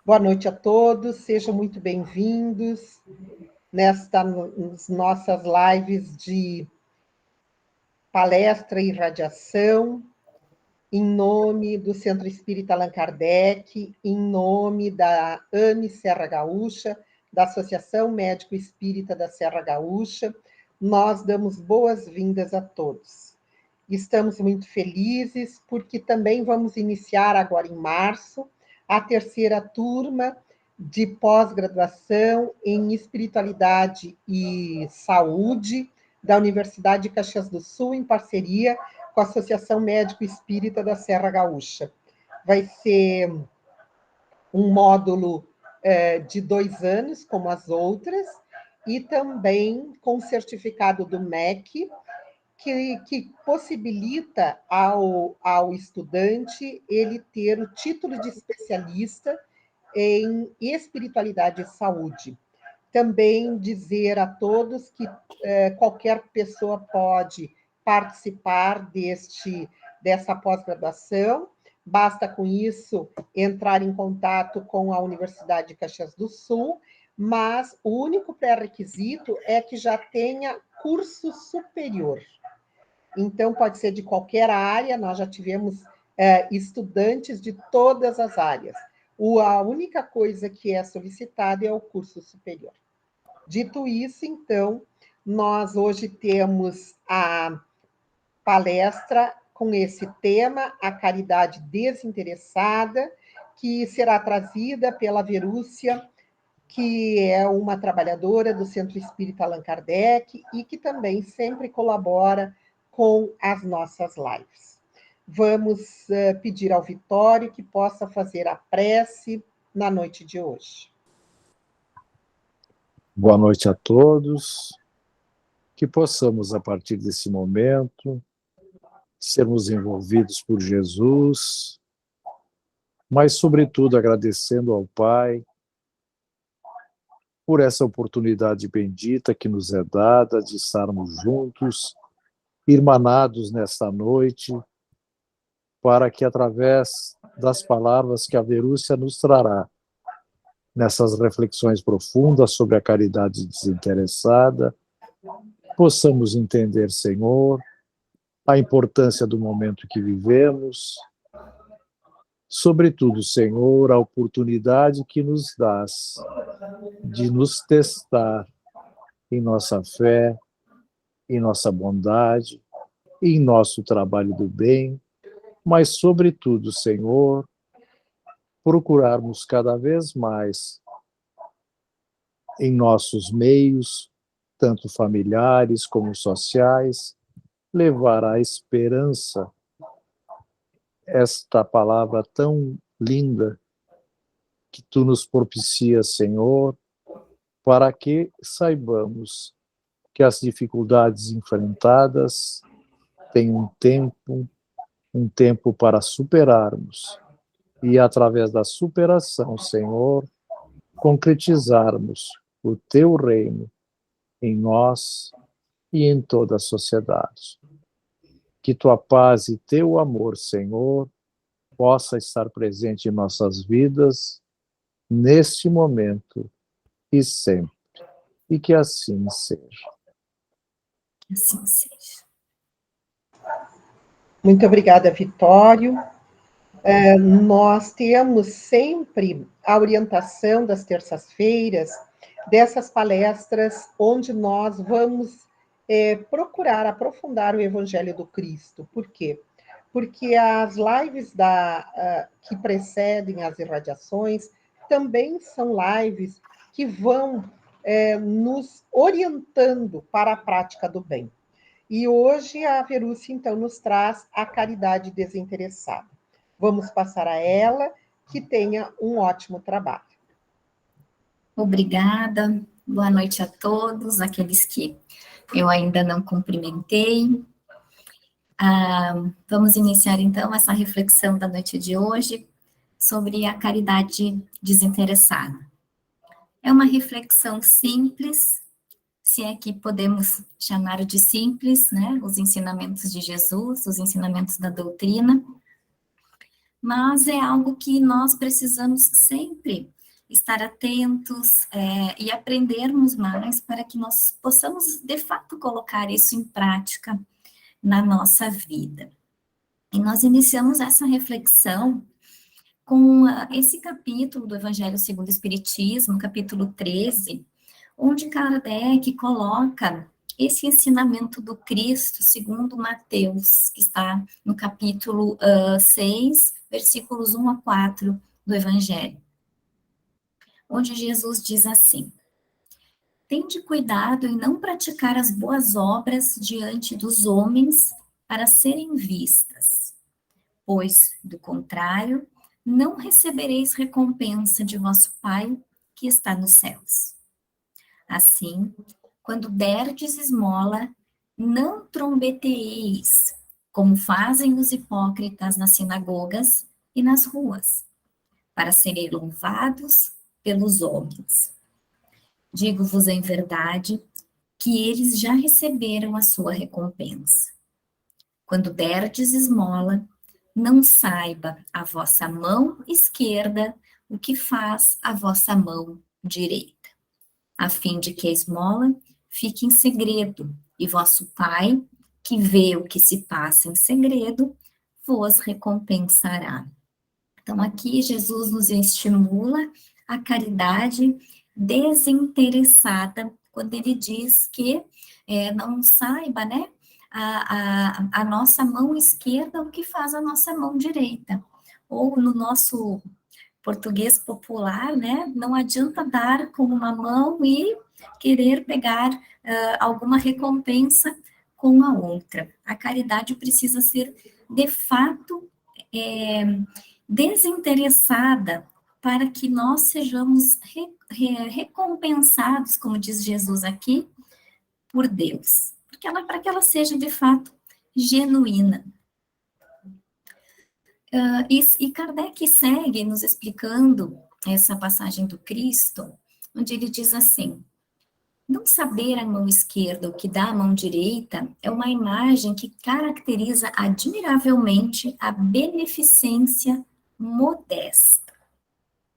Boa noite a todos, sejam muito bem-vindos nas nossas lives de palestra e radiação, em nome do Centro Espírita Allan Kardec, em nome da AME Serra Gaúcha, da Associação Médico Espírita da Serra Gaúcha, nós damos boas-vindas a todos. Estamos muito felizes porque também vamos iniciar agora em março a terceira turma de pós-graduação em Espiritualidade e Saúde da Universidade de Caxias do Sul, em parceria com a Associação Médico Espírita da Serra Gaúcha. Vai ser um módulo de 2 anos, como as outras, e também com certificado do MEC, que possibilita ao estudante ele ter o título de especialista em espiritualidade e saúde. Também dizer a todos que qualquer pessoa pode participar dessa pós-graduação, basta com isso entrar em contato com a Universidade de Caxias do Sul, mas o único pré-requisito é que já tenha curso superior. Então, pode ser de qualquer área, nós já tivemos estudantes de todas as áreas. A única coisa que é solicitada é o curso superior. Dito isso, então, nós hoje temos a palestra com esse tema, a caridade desinteressada, que será trazida pela Verúcia, que é uma trabalhadora do Centro Espírita Allan Kardec e que também sempre colabora com as nossas lives. Vamos pedir ao Vitório que possa fazer a prece na noite de hoje. Boa noite a todos, que possamos, a partir desse momento, sermos envolvidos por Jesus, mas, sobretudo, agradecendo ao Pai por essa oportunidade bendita que nos é dada de estarmos juntos, irmanados nesta noite, para que, através das palavras que a Verúcia nos trará, nessas reflexões profundas sobre a caridade desinteressada, possamos entender, Senhor, a importância do momento que vivemos, sobretudo, Senhor, a oportunidade que nos dás de nos testar em nossa fé, em nossa bondade, em nosso trabalho do bem, mas, sobretudo, Senhor, procurarmos cada vez mais em nossos meios, tanto familiares como sociais, levar a esperança, esta palavra tão linda que tu nos propicias, Senhor, para que saibamos que as dificuldades enfrentadas têm um tempo para superarmos e, através da superação, Senhor, concretizarmos o teu reino em nós e em toda a sociedade. Que tua paz e teu amor, Senhor, possa estar presente em nossas vidas, neste momento e sempre. E que assim seja. Assim seja. Muito obrigada, Vitório. Nós temos sempre a orientação das terças-feiras dessas palestras onde nós vamos procurar aprofundar o Evangelho do Cristo. Por quê? Porque as lives que precedem as irradiações também são lives que vão nos orientando para a prática do bem. E hoje a Verúcia, então, nos traz a caridade desinteressada. Vamos passar a ela, que tenha um ótimo trabalho. Obrigada, boa noite a todos, aqueles que eu ainda não cumprimentei. Vamos iniciar, então, essa reflexão da noite de hoje sobre a caridade desinteressada. É uma reflexão simples, se é que podemos chamar de simples, né? Os ensinamentos de Jesus, os ensinamentos da doutrina, mas é algo que nós precisamos sempre estar atentos e aprendermos mais para que nós possamos, de fato, colocar isso em prática na nossa vida. E nós iniciamos essa reflexão com esse capítulo do Evangelho segundo o Espiritismo, capítulo 13, onde Kardec coloca esse ensinamento do Cristo segundo Mateus, que está no capítulo 6, versículos 1 a 4 do Evangelho, onde Jesus diz assim: tende cuidado em não praticar as boas obras diante dos homens para serem vistas, pois, do contrário, não recebereis recompensa de vosso Pai que está nos céus. Assim, quando derdes esmola, não trombeteeis, como fazem os hipócritas nas sinagogas e nas ruas, para serem louvados pelos homens. Digo-vos em verdade que eles já receberam a sua recompensa. Quando derdes esmola, não saiba a vossa mão esquerda o que faz a vossa mão direita, a fim de que a esmola fique em segredo, e vosso Pai, que vê o que se passa em segredo, vos recompensará. Então, aqui Jesus nos estimula a caridade desinteressada, quando ele diz que não saiba, né, a nossa mão esquerda o que faz a nossa mão direita. Ou no nosso português popular, né, não adianta dar com uma mão e querer pegar alguma recompensa com a outra. A caridade precisa ser, de fato, desinteressada, para que nós sejamos recompensados, como diz Jesus aqui, por Deus, para que ela seja, de fato, genuína. E Kardec segue nos explicando essa passagem do Cristo, onde ele diz assim: não saber a mão esquerda o que dá a mão direita é uma imagem que caracteriza admiravelmente a beneficência modesta.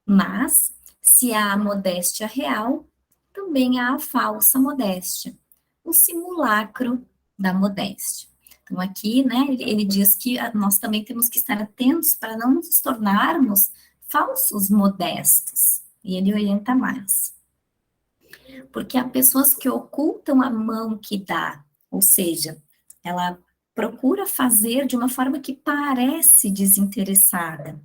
Mas, se há a modéstia real, também há a falsa modéstia, o simulacro da modéstia. Então, aqui, né, ele diz que nós também temos que estar atentos para não nos tornarmos falsos modestos. E ele orienta mais. Porque há pessoas que ocultam a mão que dá, ou seja, ela procura fazer de uma forma que parece desinteressada.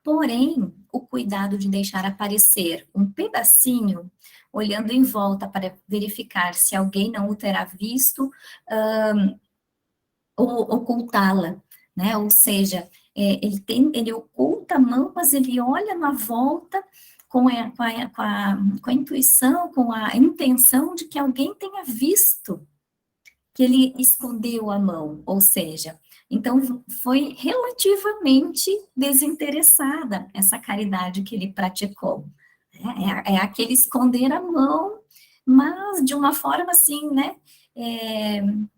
Porém, o cuidado de deixar aparecer um pedacinho, olhando em volta para verificar se alguém não o terá visto, ou ocultá-la, né? Ou seja, ele oculta a mão, mas ele olha na volta com a intuição, com a intenção de que alguém tenha visto que ele escondeu a mão, ou seja, então foi relativamente desinteressada essa caridade que ele praticou. É aquele esconder a mão, mas de uma forma assim, né,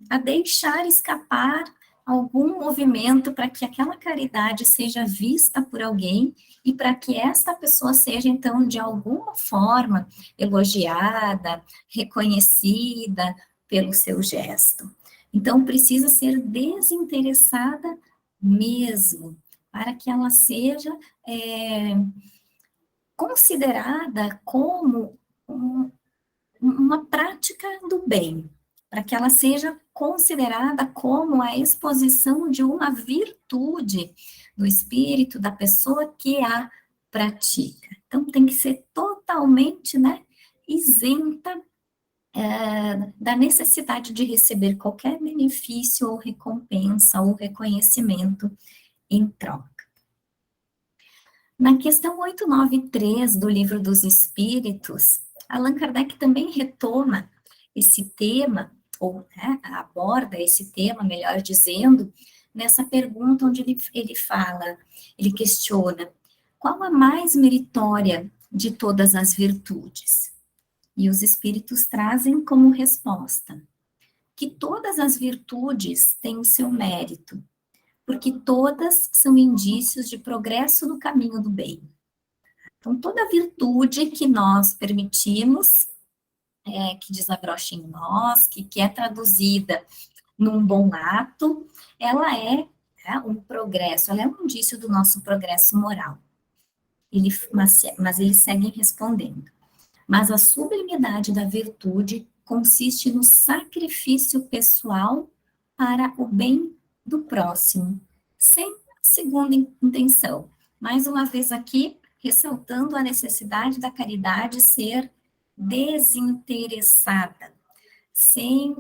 a deixar escapar algum movimento para que aquela caridade seja vista por alguém e para que esta pessoa seja, então, de alguma forma elogiada, reconhecida pelo seu gesto. Então, precisa ser desinteressada mesmo, para que ela seja considerada como uma prática do bem, para que ela seja considerada como a exposição de uma virtude do espírito da pessoa que a pratica. Então, tem que ser totalmente, né, isenta da necessidade de receber qualquer benefício ou recompensa ou reconhecimento em troca. Na questão 893 do Livro dos Espíritos, Allan Kardec também retoma esse tema, ou aborda esse tema, melhor dizendo, nessa pergunta onde ele fala, ele questiona, qual a mais meritória de todas as virtudes? E os Espíritos trazem como resposta que todas as virtudes têm o seu mérito, porque todas são indícios de progresso no caminho do bem. Então, toda virtude que nós permitimos que desabroche em nós, que é traduzida num bom ato, ela é um progresso, ela é um indício do nosso progresso moral. Mas eles seguem respondendo. Mas a sublimidade da virtude consiste no sacrifício pessoal para o bem do próximo, sem segunda intenção. Mais uma vez aqui, ressaltando a necessidade da caridade ser desinteressada, sem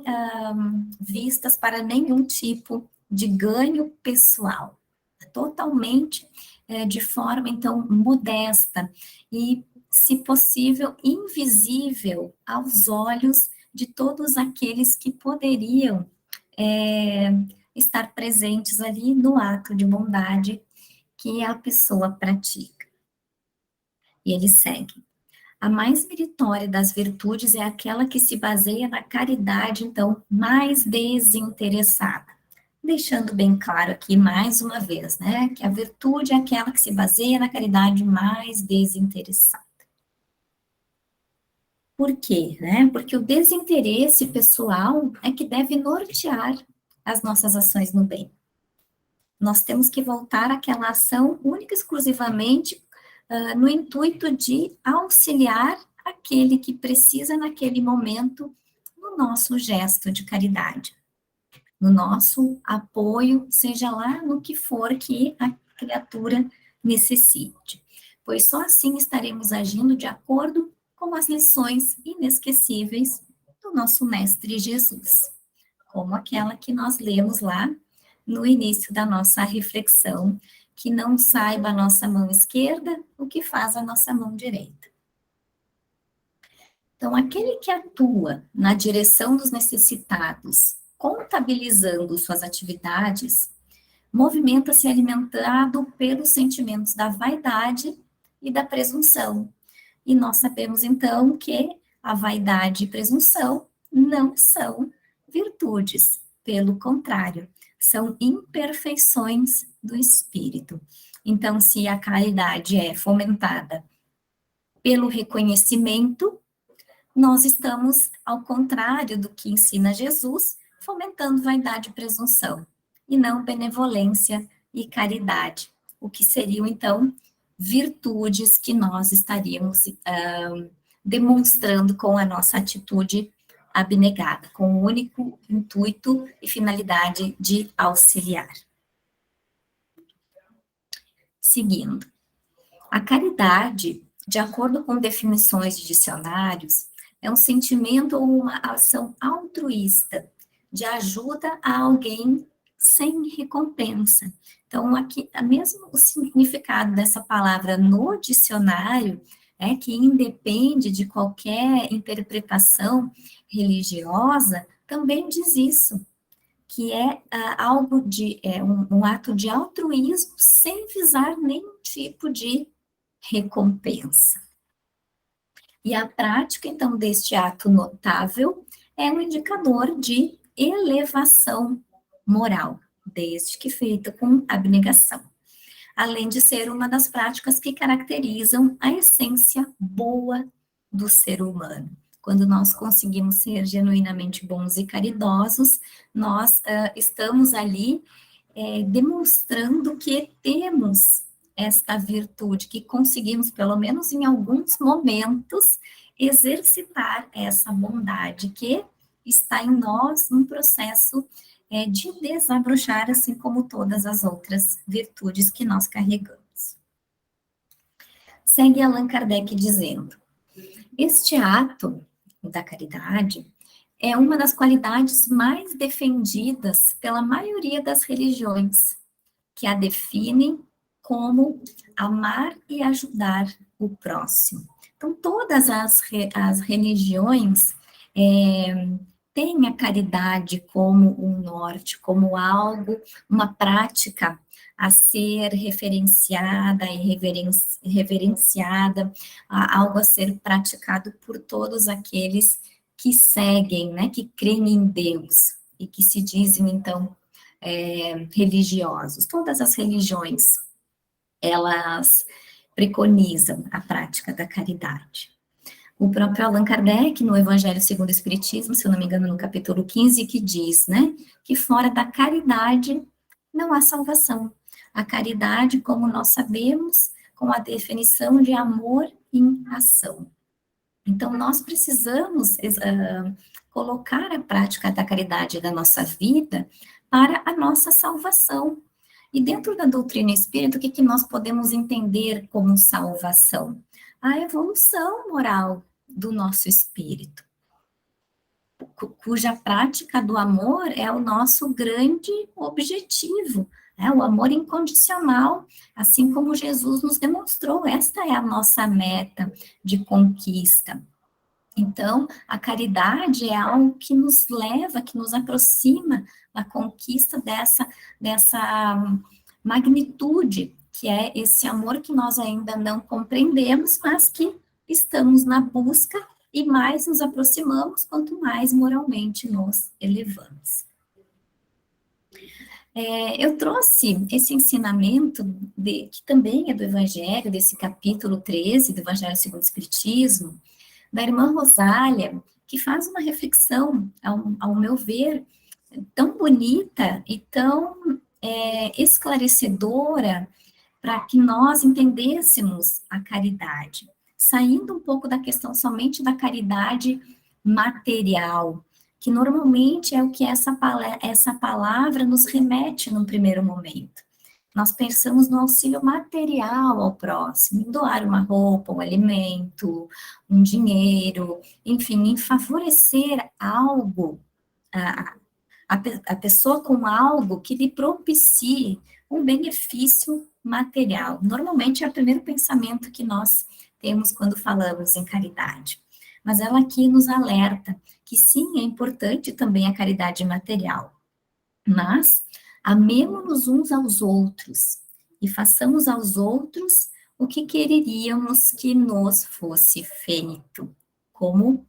vistas para nenhum tipo de ganho pessoal, totalmente de forma, então, modesta e, se possível, invisível aos olhos de todos aqueles que poderiam estar presentes ali no ato de bondade que a pessoa pratica. E ele segue. A mais meritória das virtudes é aquela que se baseia na caridade, então, mais desinteressada. Deixando bem claro aqui, mais uma vez, né, que a virtude é aquela que se baseia na caridade mais desinteressada. Por quê? Né? Porque o desinteresse pessoal é que deve nortear as nossas ações no bem. Nós temos que voltar àquela ação única e exclusivamente no intuito de auxiliar aquele que precisa naquele momento no nosso gesto de caridade, no nosso apoio, seja lá no que for que a criatura necessite, pois só assim estaremos agindo de acordo com as lições inesquecíveis do nosso Mestre Jesus, como aquela que nós lemos lá no início da nossa reflexão, que não saiba a nossa mão esquerda o que faz a nossa mão direita. Então, aquele que atua na direção dos necessitados, contabilizando suas atividades, movimenta-se alimentado pelos sentimentos da vaidade e da presunção. E nós sabemos, então, que a vaidade e presunção não são virtudes, pelo contrário, são imperfeições do espírito. Então, se a caridade é fomentada pelo reconhecimento, nós estamos, ao contrário do que ensina Jesus, fomentando vaidade e presunção, e não benevolência e caridade, o que seriam, então, virtudes que nós estaríamos demonstrando com a nossa atitude abnegada, com o único intuito e finalidade de auxiliar. Seguindo, a caridade, de acordo com definições de dicionários, é um sentimento ou uma ação altruísta de ajuda a alguém sem recompensa. Então, aqui, mesmo o significado dessa palavra no dicionário é que independe de qualquer interpretação religiosa, também diz isso, que é algo de um ato de altruísmo sem visar nenhum tipo de recompensa. E a prática, então, deste ato notável é um indicador de elevação moral, desde que feita com abnegação, além de ser uma das práticas que caracterizam a essência boa do ser humano. Quando nós conseguimos ser genuinamente bons e caridosos, nós estamos ali demonstrando que temos esta virtude, que conseguimos, pelo menos em alguns momentos, exercitar essa bondade que está em nós num processo de desabrochar, assim como todas as outras virtudes que nós carregamos. Segue Allan Kardec dizendo: este ato da caridade é uma das qualidades mais defendidas pela maioria das religiões, que a definem como amar e ajudar o próximo. Então, todas as religiões têm a caridade como um norte, como algo, uma prática a ser referenciada e reverenciada, algo a ser praticado por todos aqueles que seguem, né, que creem em Deus e que se dizem, então, religiosos. Todas as religiões, elas preconizam a prática da caridade. O próprio Allan Kardec, no Evangelho segundo o Espiritismo, se eu não me engano, no capítulo 15, que diz, né, que fora da caridade não há salvação. A caridade, como nós sabemos, com a definição de amor em ação. Então, nós precisamos colocar a prática da caridade da nossa vida para a nossa salvação. E dentro da doutrina espírita, o que nós podemos entender como salvação? A evolução moral do nosso espírito, cuja prática do amor é o nosso grande objetivo, o amor incondicional, assim como Jesus nos demonstrou, esta é a nossa meta de conquista. Então, a caridade é algo que nos leva, que nos aproxima da conquista dessa magnitude, que é esse amor que nós ainda não compreendemos, mas que estamos na busca e mais nos aproximamos, quanto mais moralmente nos elevamos. Eu trouxe esse ensinamento, que também é do Evangelho, desse capítulo 13 do Evangelho segundo o Espiritismo, da irmã Rosália, que faz uma reflexão, ao meu ver, tão bonita e tão esclarecedora para que nós entendêssemos a caridade, saindo um pouco da questão somente da caridade material, que normalmente é o que essa palavra nos remete num primeiro momento. Nós pensamos no auxílio material ao próximo, em doar uma roupa, um alimento, um dinheiro, enfim, em favorecer algo, a pessoa com algo que lhe propicie um benefício material. Normalmente é o primeiro pensamento que nós temos quando falamos em caridade. Mas ela aqui nos alerta que sim, é importante também a caridade material, mas amemo-nos uns aos outros e façamos aos outros o que quereríamos que nos fosse feito, como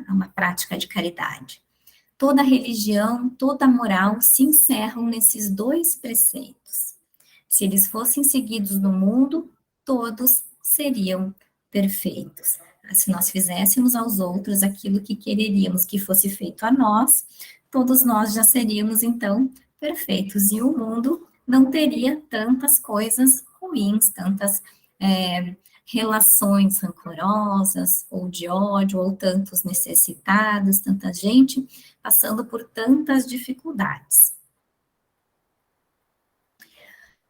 uma prática de caridade. Toda religião, toda moral se encerram nesses dois preceitos. Se eles fossem seguidos no mundo, todos seriam perfeitos. Se nós fizéssemos aos outros aquilo que quereríamos que fosse feito a nós, todos nós já seríamos, então, perfeitos. E o mundo não teria tantas coisas ruins, tantas relações rancorosas, ou de ódio, ou tantos necessitados, tanta gente passando por tantas dificuldades.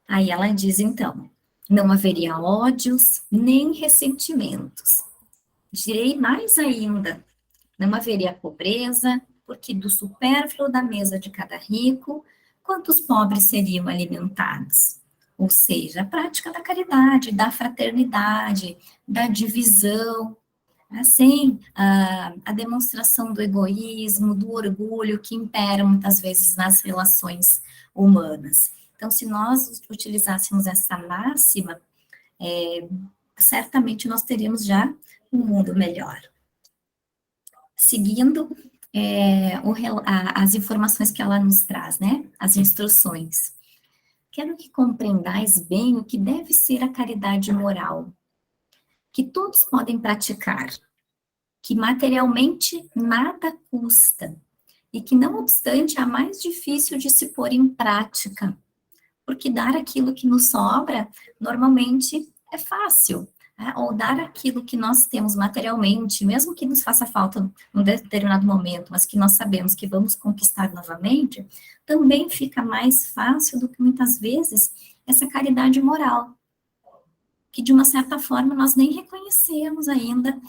Aí ela diz, então, não haveria ódios, nem ressentimentos. Direi mais ainda, não haveria pobreza, porque do supérfluo da mesa de cada rico, quantos pobres seriam alimentados? Ou seja, a prática da caridade, da fraternidade, da divisão, assim, a demonstração do egoísmo, do orgulho que impera muitas vezes nas relações humanas. Então, se nós utilizássemos essa máxima, certamente nós teríamos já um mundo melhor. Seguindo as informações que ela nos traz, né? As instruções. Quero que compreendais bem o que deve ser a caridade moral, que todos podem praticar, que materialmente nada custa, e que, não obstante, é a mais difícil de se pôr em prática, porque dar aquilo que nos sobra, normalmente, é fácil, ou dar aquilo que nós temos materialmente, mesmo que nos faça falta num determinado momento, mas que nós sabemos que vamos conquistar novamente, também fica mais fácil do que, muitas vezes, essa caridade moral, que, de uma certa forma, nós nem reconhecemos ainda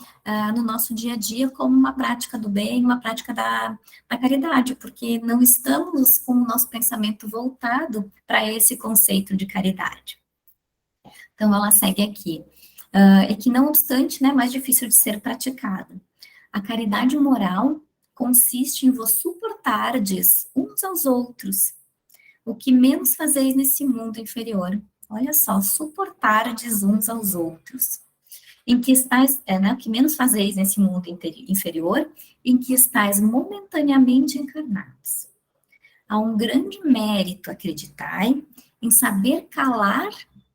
no nosso dia a dia como uma prática do bem, uma prática da caridade, porque não estamos com o nosso pensamento voltado para esse conceito de caridade. Então, ela segue aqui. É que, não obstante, né, mais difícil de ser praticada. A caridade moral consiste em vos suportardes uns aos outros, o que menos fazeis nesse mundo inferior. Olha só, suportardes uns aos outros. Em que estáis, o que menos fazeis nesse mundo inferior, em que estáis momentaneamente encarnados. há um grande mérito, acreditai, em saber calar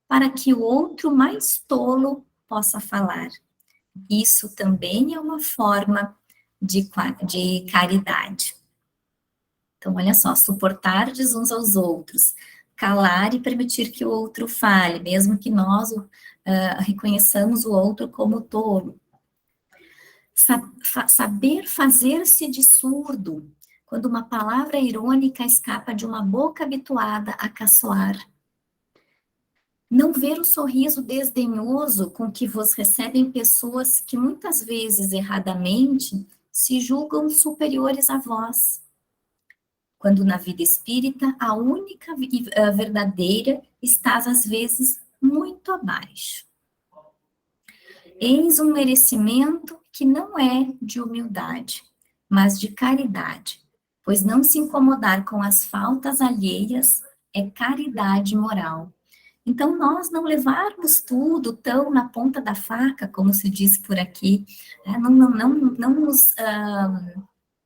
para que o outro mais tolo possa falar. Isso também é uma forma de caridade. Então, olha só, suportardes uns aos outros, calar e permitir que o outro fale, mesmo que nós reconheçamos o outro como tolo. Saber fazer-se de surdo, quando uma palavra irônica escapa de uma boca habituada a caçoar. Não ver o sorriso desdenhoso com que vos recebem pessoas que muitas vezes, erradamente, se julgam superiores a vós. Quando na vida espírita, a única verdadeira estás às vezes muito abaixo. Eis um merecimento que não é de humildade, mas de caridade, pois não se incomodar com as faltas alheias é caridade moral. Então, nós não levarmos tudo tão na ponta da faca, como se diz por aqui, não nos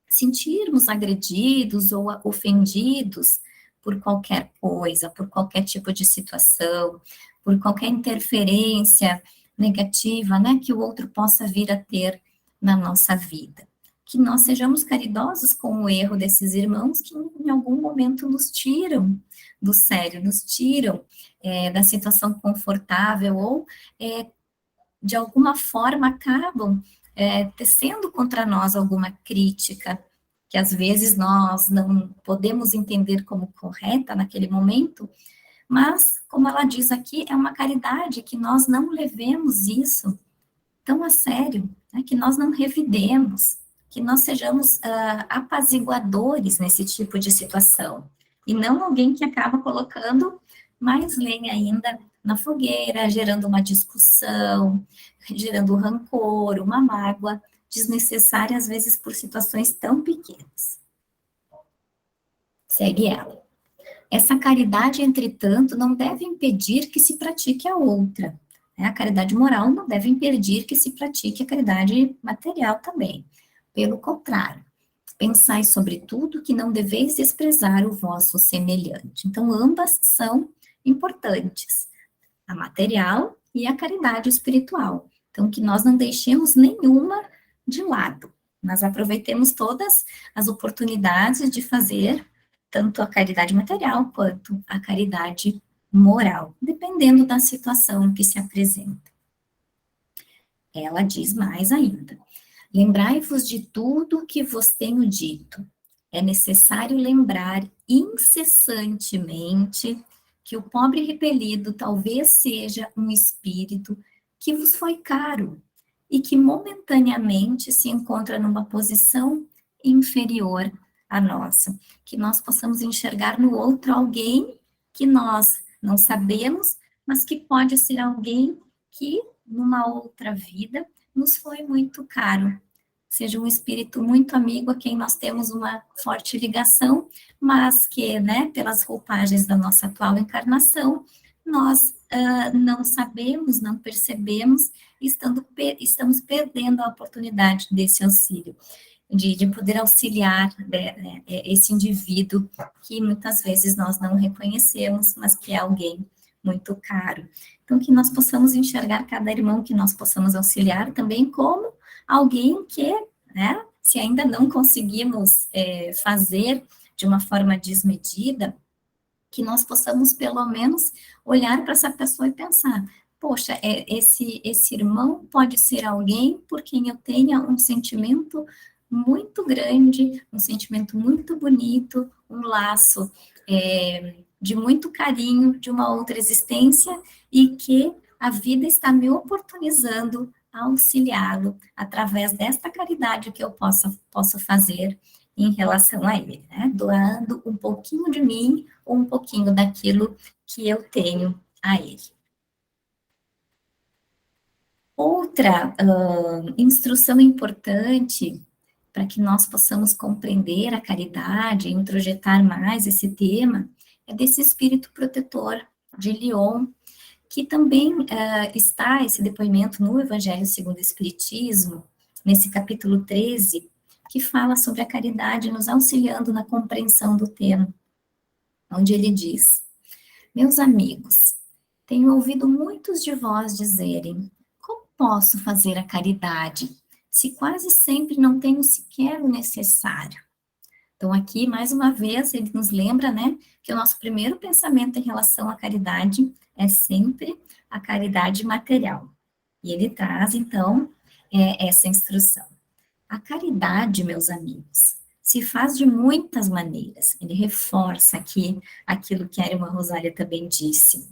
sentirmos agredidos ou ofendidos por qualquer coisa, por qualquer tipo de situação, por qualquer interferência negativa, né, que o outro possa vir a ter na nossa vida. Que nós sejamos caridosos com o erro desses irmãos que em algum momento nos tiram do sério, nos tiram da situação confortável ou de alguma forma acabam tecendo contra nós alguma crítica que às vezes nós não podemos entender como correta naquele momento, mas, como ela diz aqui, é uma caridade que nós não levemos isso tão a sério, né, que nós não revidemos, que nós sejamos apaziguadores nesse tipo de situação, e não alguém que acaba colocando mais lenha ainda na fogueira, gerando uma discussão, gerando rancor, uma mágoa desnecessária, às vezes por situações tão pequenas. Segue ela. Essa caridade, entretanto, não deve impedir que se pratique a outra. A caridade moral não deve impedir que se pratique a caridade material também. Pelo contrário, pensai sobretudo que não deveis desprezar o vosso semelhante. Então, ambas são importantes, a material e a caridade espiritual. Então, que nós não deixemos nenhuma de lado, mas aproveitemos todas as oportunidades de fazer tanto a caridade material quanto a caridade moral, dependendo da situação que se apresenta. Ela diz mais ainda: lembrai-vos de tudo que vos tenho dito. É necessário lembrar incessantemente que o pobre repelido talvez seja um espírito que vos foi caro e que momentaneamente se encontra numa posição inferior à nossa. Que nós possamos enxergar no outro alguém que nós não sabemos, mas que pode ser alguém que, numa outra vida, nos foi muito caro. Seja um espírito muito amigo a quem nós temos uma forte ligação, mas que, né, pelas roupagens da nossa atual encarnação, nós não sabemos, não percebemos, estamos perdendo a oportunidade desse auxílio, de poder auxiliar esse indivíduo que muitas vezes nós não reconhecemos, mas que é alguém muito caro. Então, que nós possamos enxergar cada irmão que nós possamos auxiliar também como alguém que, né, se ainda não conseguimos fazer de uma forma desmedida, que nós possamos pelo menos olhar para essa pessoa e pensar, poxa, esse irmão pode ser alguém por quem eu tenha um sentimento muito grande, um sentimento muito bonito, um laço de muito carinho de uma outra existência e que a vida está me oportunizando a auxiliá-lo através desta caridade que eu posso fazer em relação a ele, né? Doando um pouquinho de mim ou um pouquinho daquilo que eu tenho a ele. Outra instrução importante para que nós possamos compreender a caridade e introjetar mais esse tema é desse espírito protetor de Lyon, que também está esse depoimento no Evangelho segundo o Espiritismo, nesse capítulo 13, que fala sobre a caridade, nos auxiliando na compreensão do tema, onde ele diz: meus amigos, tenho ouvido muitos de vós dizerem: como posso fazer a caridade, se quase sempre não tenho sequer o necessário? Então, aqui, mais uma vez, ele nos lembra, né, que o nosso primeiro pensamento em relação à caridade é sempre a caridade material. E ele traz, então, essa instrução. A caridade, meus amigos, se faz de muitas maneiras. Ele reforça aqui aquilo que a irmã Rosália também disse.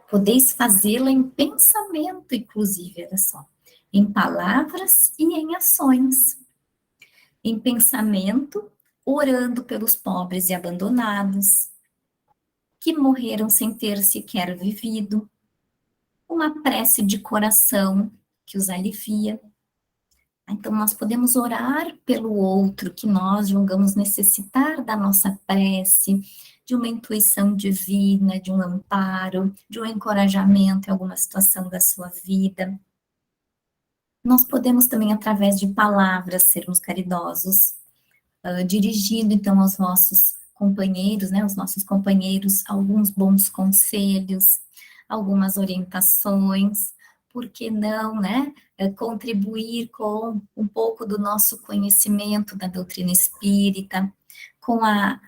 Podeis fazê-la em pensamento, inclusive, olha só, em palavras e em ações. Em pensamento, orando pelos pobres e abandonados, que morreram sem ter sequer vivido, uma prece de coração que os alivia. Então, nós podemos orar pelo outro que nós julgamos necessitar da nossa prece, de uma intuição divina, de um amparo, de um encorajamento em alguma situação da sua vida. Nós podemos também, através de palavras, sermos caridosos, dirigindo, então, aos nossos companheiros, né, os nossos companheiros, alguns bons conselhos, algumas orientações, por que não, né, contribuir com um pouco do nosso conhecimento da doutrina espírita, com a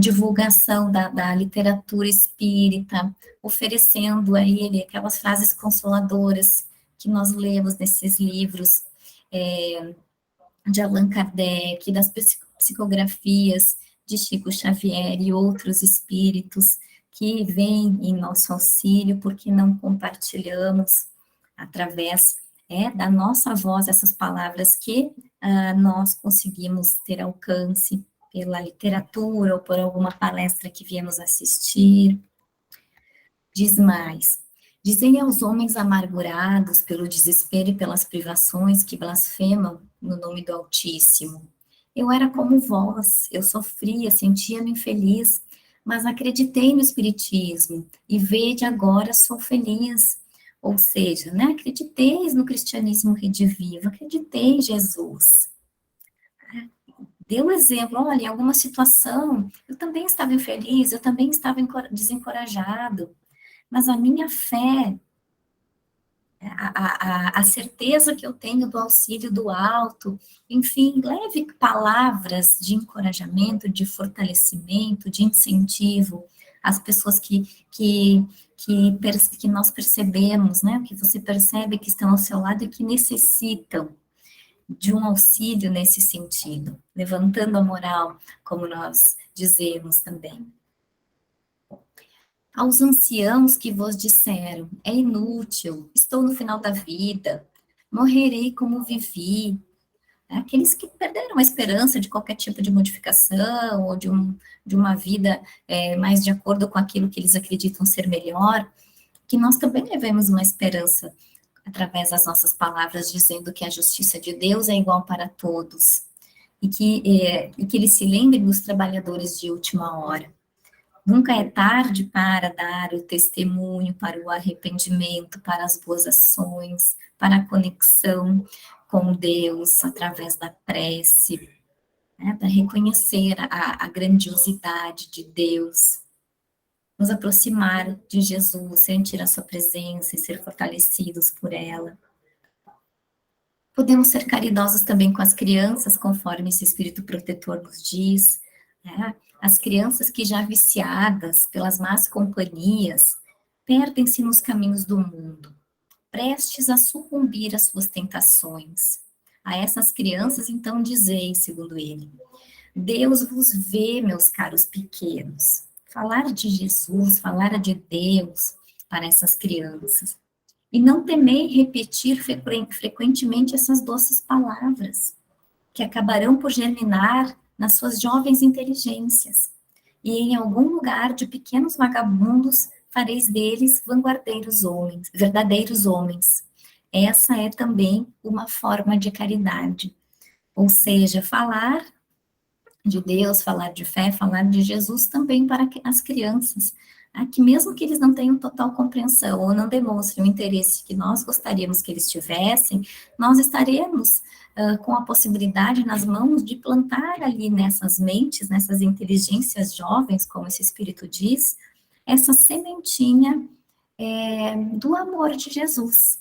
divulgação da literatura espírita, oferecendo a ele aquelas frases consoladoras que nós lemos nesses livros, de Allan Kardec, das psicografias de Chico Xavier e outros espíritos que vêm em nosso auxílio, porque não compartilhamos através da nossa voz essas palavras que nós conseguimos ter alcance pela literatura ou por alguma palestra que viemos assistir. Diz mais: dizei aos homens amargurados pelo desespero e pelas privações que blasfemam no nome do Altíssimo: eu era como vós, eu sofria, sentia-me infeliz, mas acreditei no Espiritismo, e vede agora sou feliz. Ou seja, né, acrediteis no cristianismo redivivo, acreditei em Jesus. Deu exemplo, olha, em alguma situação, eu também estava infeliz, eu também estava desencorajado, mas a minha fé, a certeza que eu tenho do auxílio do alto, enfim, leve palavras de encorajamento, de fortalecimento, de incentivo às pessoas que nós percebemos, né, que você percebe que estão ao seu lado e que necessitam de um auxílio nesse sentido, levantando a moral, como nós dizemos também. Aos anciãos que vos disseram: é inútil, estou no final da vida, morrerei como vivi. Aqueles que perderam a esperança de qualquer tipo de modificação, ou de uma vida mais de acordo com aquilo que eles acreditam ser melhor, que nós também levemos uma esperança através das nossas palavras, dizendo que a justiça de Deus é igual para todos, e que eles se lembrem dos trabalhadores de última hora. Nunca é tarde para dar o testemunho, para o arrependimento, para as boas ações, para a conexão com Deus através da prece, né, para reconhecer a grandiosidade de Deus, nos aproximar de Jesus, sentir a sua presença e ser fortalecidos por ela. Podemos ser caridosos também com as crianças, conforme esse Espírito Protetor nos diz, né? As crianças que já viciadas pelas más companhias, perdem-se nos caminhos do mundo, prestes a sucumbir às suas tentações. A essas crianças, então, dizei, segundo ele: Deus vos vê, meus caros pequenos. Falar de Jesus, falar de Deus para essas crianças. E não temei repetir frequentemente essas doces palavras, que acabarão por germinar nas suas jovens inteligências. E em algum lugar de pequenos vagabundos fareis deles vanguardeiros homens, verdadeiros homens. Essa é também uma forma de caridade. Ou seja, falar de Deus, falar de fé, falar de Jesus também para as crianças, que mesmo que eles não tenham total compreensão ou não demonstrem o interesse que nós gostaríamos que eles tivessem, nós estaremos com a possibilidade nas mãos de plantar ali nessas mentes, nessas inteligências jovens, como esse Espírito diz, essa sementinha do amor de Jesus,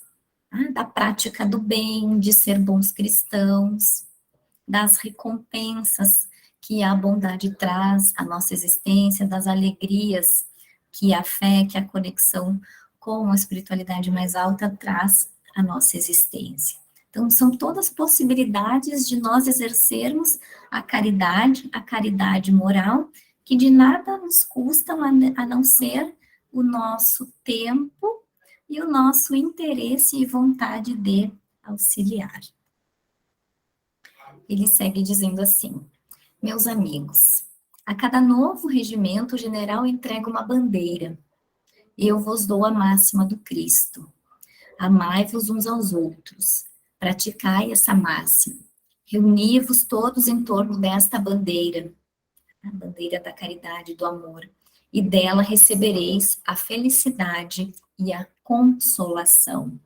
da prática do bem, de ser bons cristãos, das recompensas que a bondade traz à nossa existência, das alegrias que a fé, que a conexão com a espiritualidade mais alta traz à nossa existência. Então, são todas possibilidades de nós exercermos a caridade moral, que de nada nos custam a não ser o nosso tempo e o nosso interesse e vontade de auxiliar. Ele segue dizendo assim: meus amigos, a cada novo regimento o general entrega uma bandeira. Eu vos dou a máxima do Cristo. Amai-vos uns aos outros. Praticai essa máxima. Reuni-vos todos em torno desta bandeira, a bandeira da caridade e do amor, e dela recebereis a felicidade e a consolação.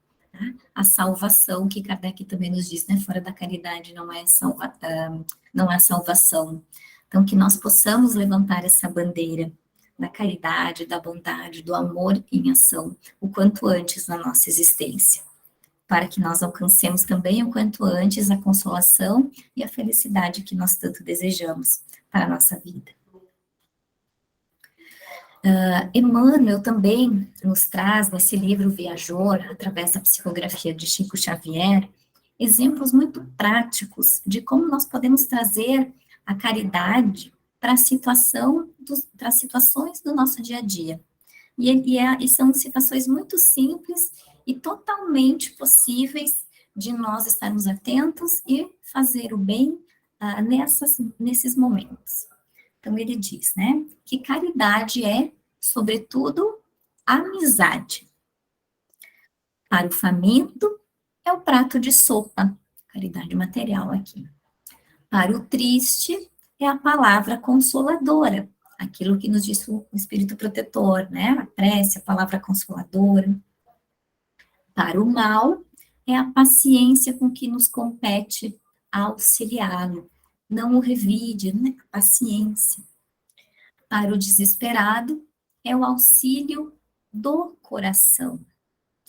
A salvação, que Kardec também nos diz, né? Fora da caridade não há salvação. Então, que nós possamos levantar essa bandeira da caridade, da bondade, do amor em ação, o quanto antes na nossa existência, para que nós alcancemos também o quanto antes a consolação e a felicidade que nós tanto desejamos para a nossa vida. Emmanuel também nos traz, nesse livro Viajor, através da psicografia de Chico Xavier, exemplos muito práticos de como nós podemos trazer a caridade para as situações do nosso dia a dia. E são situações muito simples e totalmente possíveis de nós estarmos atentos e fazer o bem nesses momentos. Então, ele diz, né, que caridade é, sobretudo, amizade. Para o faminto, é o prato de sopa, caridade material aqui. Para o triste, é a palavra consoladora, aquilo que nos diz o Espírito Protetor, né, a prece, a palavra consoladora. Para o mal, é a paciência com que nos compete auxiliá-lo. Não o revide, né, a paciência. Para o desesperado, é o auxílio do coração,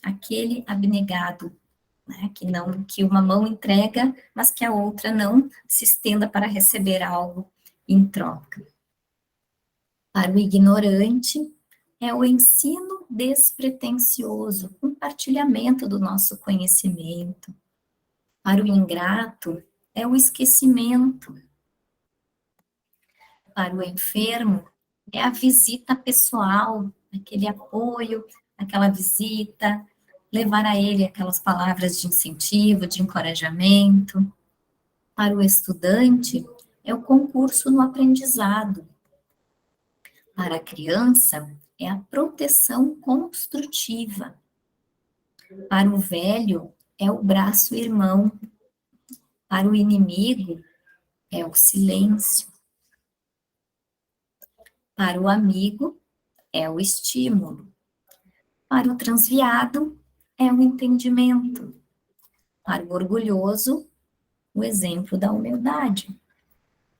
aquele abnegado, né, que uma mão entrega, mas que a outra não se estenda para receber algo em troca. Para o ignorante, é o ensino despretensioso, compartilhamento do nosso conhecimento. Para o ingrato, é o esquecimento. Para o enfermo, é a visita pessoal, aquele apoio, aquela visita, levar a ele aquelas palavras de incentivo, de encorajamento. Para o estudante, é o concurso no aprendizado. Para a criança, é a proteção construtiva. Para o velho, é o braço irmão. Para o inimigo, é o silêncio. Para o amigo, é o estímulo. Para o transviado, é o entendimento. Para o orgulhoso, o exemplo da humildade.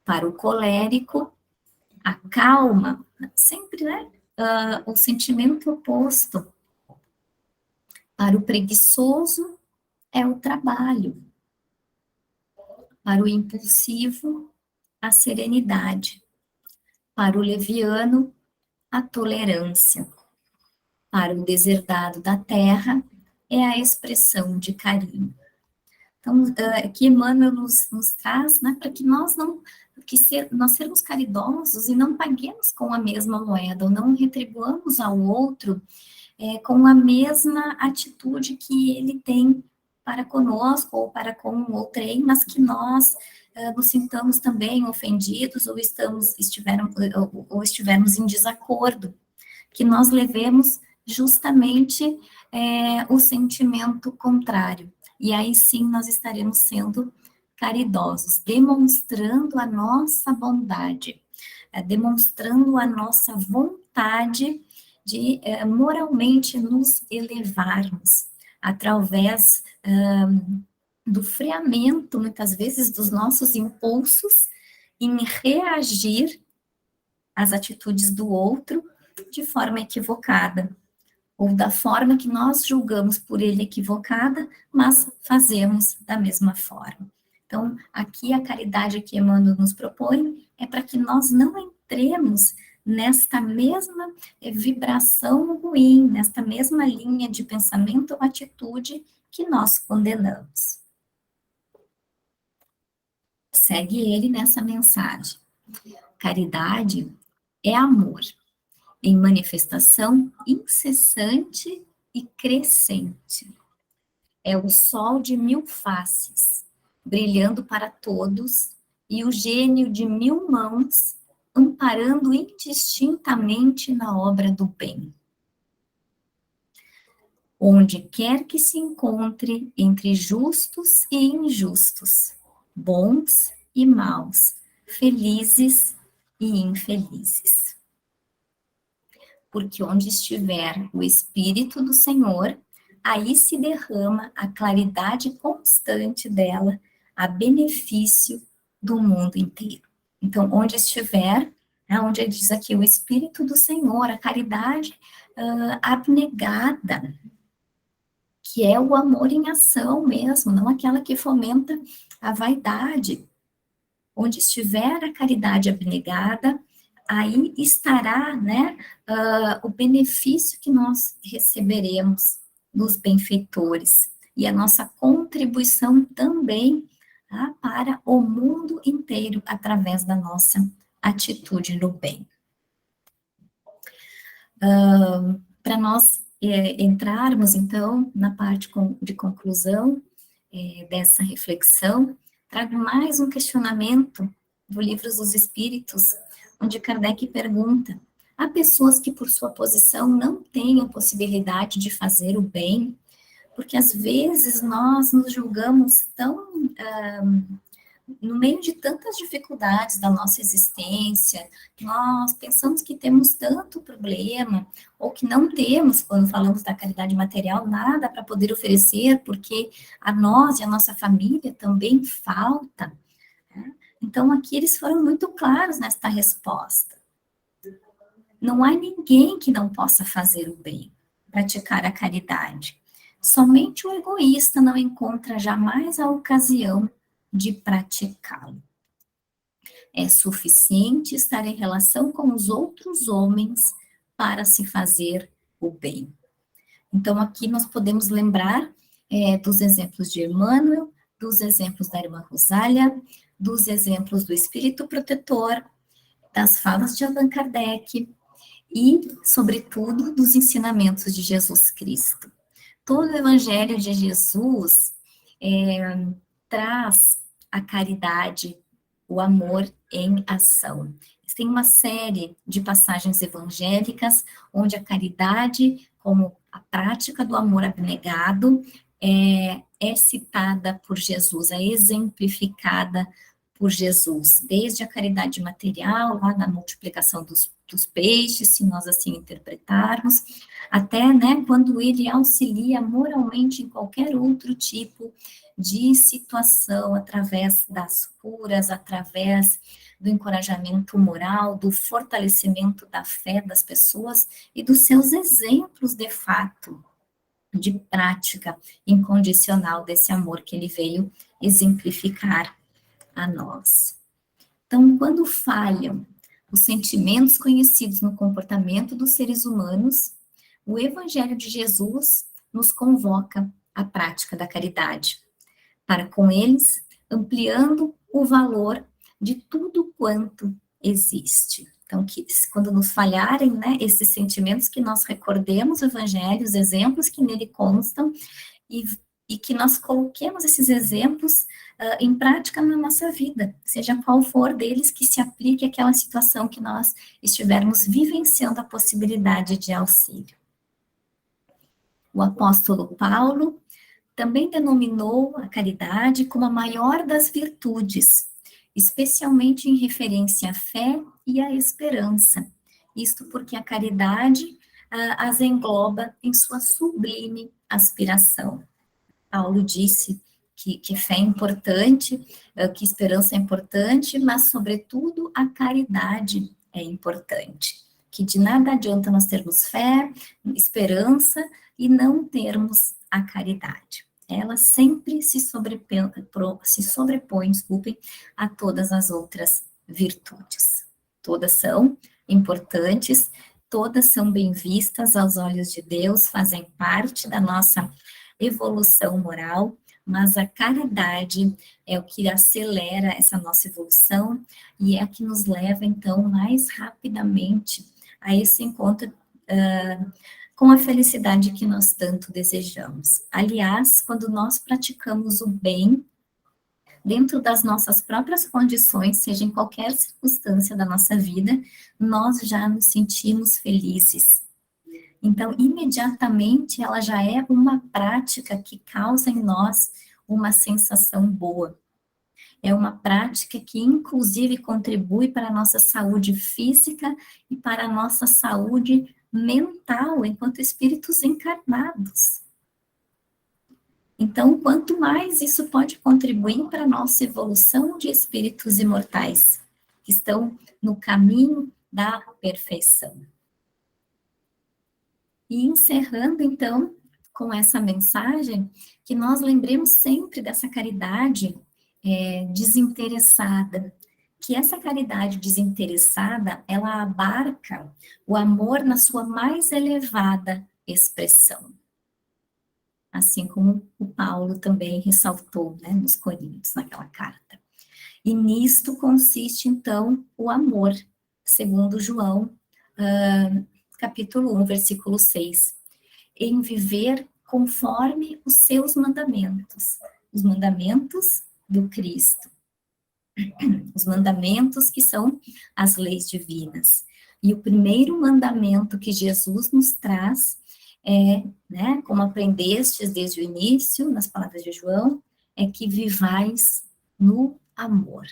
Para o colérico, a calma, sempre, né? O sentimento oposto. Para o preguiçoso, é o trabalho. Para o impulsivo, a serenidade. Para o leviano, a tolerância. Para o deserdado da terra, é a expressão de carinho. Então, aqui Emmanuel nos traz, né, para que nós nós sermos caridosos e não paguemos com a mesma moeda, ou não retribuamos ao outro com a mesma atitude que ele tem para conosco ou para com outrem, mas que nós nos sintamos também ofendidos ou estivermos em desacordo, que nós levemos justamente o sentimento contrário. E aí sim nós estaremos sendo caridosos, demonstrando a nossa bondade, demonstrando a nossa vontade de moralmente nos elevarmos, através do freamento, muitas vezes, dos nossos impulsos, em reagir às atitudes do outro de forma equivocada, ou da forma que nós julgamos por ele equivocada, mas fazemos da mesma forma. Então, aqui a caridade que Emmanuel nos propõe é para que nós não entremos nesta mesma vibração ruim, nesta mesma linha de pensamento ou atitude que nós condenamos. Segue ele nessa mensagem. Caridade é amor, em manifestação incessante e crescente. É o sol de 1000 faces, brilhando para todos, e o gênio de 1000 mãos, amparando indistintamente na obra do bem. Onde quer que se encontre entre justos e injustos, bons e maus, felizes e infelizes. Porque onde estiver o Espírito do Senhor, aí se derrama a claridade constante dela, a benefício do mundo inteiro. Então, onde estiver, onde diz aqui o Espírito do Senhor, a caridade abnegada, que é o amor em ação mesmo, não aquela que fomenta a vaidade. Onde estiver a caridade abnegada, aí estará, o benefício que nós receberemos dos benfeitores e a nossa contribuição também para o mundo inteiro através da nossa atitude no bem. Para nós entrarmos, então, na parte de conclusão dessa reflexão, trago mais um questionamento do Livro dos Espíritos, onde Kardec pergunta: há pessoas que, por sua posição, não têm a possibilidade de fazer o bem, porque às vezes nós nos julgamos tão, no meio de tantas dificuldades da nossa existência, nós pensamos que temos tanto problema, ou que não temos, quando falamos da caridade material, nada para poder oferecer, porque a nós e a nossa família também falta. Então, aqui eles foram muito claros nesta resposta. Não há ninguém que não possa fazer o bem, praticar a caridade. Somente o egoísta não encontra jamais a ocasião de praticá-lo. É suficiente estar em relação com os outros homens para se fazer o bem. Então, aqui nós podemos lembrar dos exemplos de Emmanuel, dos exemplos da irmã Rosália, dos exemplos do Espírito Protetor, das falas de Allan Kardec e, sobretudo, dos ensinamentos de Jesus Cristo. Todo o Evangelho de Jesus traz a caridade, o amor em ação. Tem uma série de passagens evangélicas onde a caridade, como a prática do amor abnegado, é citada por Jesus, é exemplificada por Jesus, desde a caridade material, lá na multiplicação dos peixes, se nós assim interpretarmos, até, quando ele auxilia moralmente em qualquer outro tipo de situação, através das curas, através do encorajamento moral, do fortalecimento da fé das pessoas e dos seus exemplos de fato, de prática incondicional desse amor que ele veio exemplificar a nós. Então, quando falham os sentimentos conhecidos no comportamento dos seres humanos, o Evangelho de Jesus nos convoca à prática da caridade, para com eles, ampliando o valor de tudo quanto existe. Então, quando nos falharem, esses sentimentos, que nós recordemos o Evangelho, os exemplos que nele constam, e que nós coloquemos esses exemplos em prática na nossa vida, seja qual for deles que se aplique àquela situação que nós estivermos vivenciando a possibilidade de auxílio. O apóstolo Paulo também denominou a caridade como a maior das virtudes, especialmente em referência à fé e à esperança. Isto porque a caridade as engloba em sua sublime aspiração. Paulo disse que fé é importante, que esperança é importante, mas, sobretudo, a caridade é importante. Que de nada adianta nós termos fé, esperança e não termos a caridade. Ela sempre se sobrepõe, a todas as outras virtudes. Todas são importantes, todas são bem vistas aos olhos de Deus, fazem parte da nossa evolução moral, mas a caridade é o que acelera essa nossa evolução e é a que nos leva, então, mais rapidamente a esse encontro com a felicidade que nós tanto desejamos. Aliás, quando nós praticamos o bem, dentro das nossas próprias condições, seja em qualquer circunstância da nossa vida, nós já nos sentimos felizes. Então, imediatamente, ela já é uma prática que causa em nós uma sensação boa. É uma prática que, inclusive, contribui para a nossa saúde física e para a nossa saúde mental, enquanto espíritos encarnados. Então, quanto mais isso pode contribuir para a nossa evolução de espíritos imortais, que estão no caminho da perfeição. E encerrando, então, com essa mensagem, que nós lembremos sempre dessa caridade desinteressada, que essa caridade desinteressada, ela abarca o amor na sua mais elevada expressão. Assim como o Paulo também ressaltou, né, nos Coríntios, naquela carta. E nisto consiste, então, o amor, segundo João, capítulo 1, versículo 6, em viver conforme os seus mandamentos, os mandamentos do Cristo, os mandamentos que são as leis divinas. E o primeiro mandamento que Jesus nos traz é, né, como aprendestes desde o início, nas palavras de João, é que vivais no amor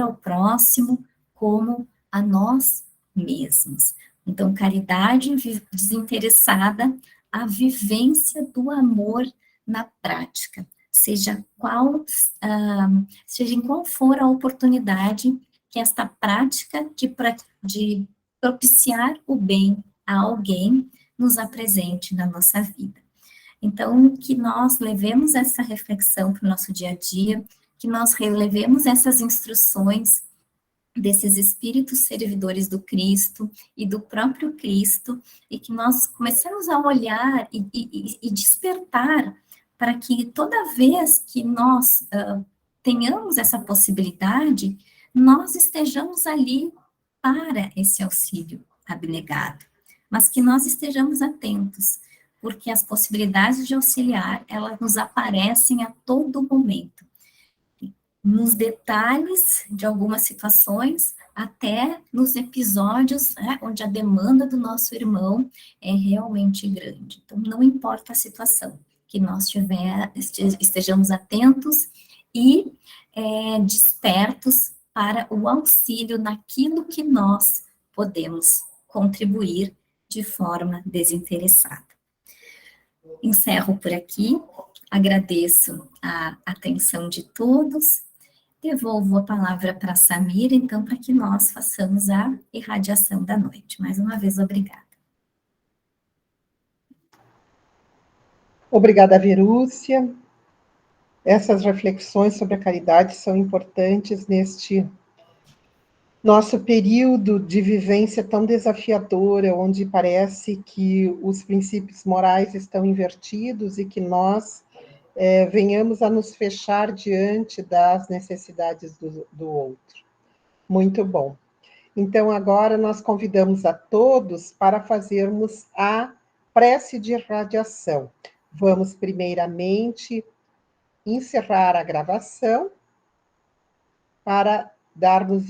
ao próximo como a nós mesmos. Então, caridade desinteressada, a vivência do amor na prática, seja em qual for a oportunidade que esta prática de propiciar o bem a alguém nos apresente na nossa vida. Então, que nós levemos essa reflexão para o nosso dia a dia, que nós relevemos essas instruções desses espíritos servidores do Cristo e do próprio Cristo, e que nós comecemos a olhar e despertar para que toda vez que nós tenhamos essa possibilidade, nós estejamos ali para esse auxílio abnegado, mas que nós estejamos atentos, porque as possibilidades de auxiliar, elas nos aparecem a todo momento, nos detalhes de algumas situações, até nos episódios, né, onde a demanda do nosso irmão é realmente grande. Então, não importa a situação, que nós estejamos atentos e despertos para o auxílio naquilo que nós podemos contribuir de forma desinteressada. Encerro por aqui, agradeço a atenção de todos, devolvo a palavra para a Samira, então, para que nós façamos a irradiação da noite. Mais uma vez, obrigada. Obrigada, Verúcia. Essas reflexões sobre a caridade são importantes neste nosso período de vivência tão desafiadora, onde parece que os princípios morais estão invertidos e que nós venhamos a nos fechar diante das necessidades do outro. Muito bom. Então, agora nós convidamos a todos para fazermos a prece de irradiação. Vamos, primeiramente, encerrar a gravação para darmos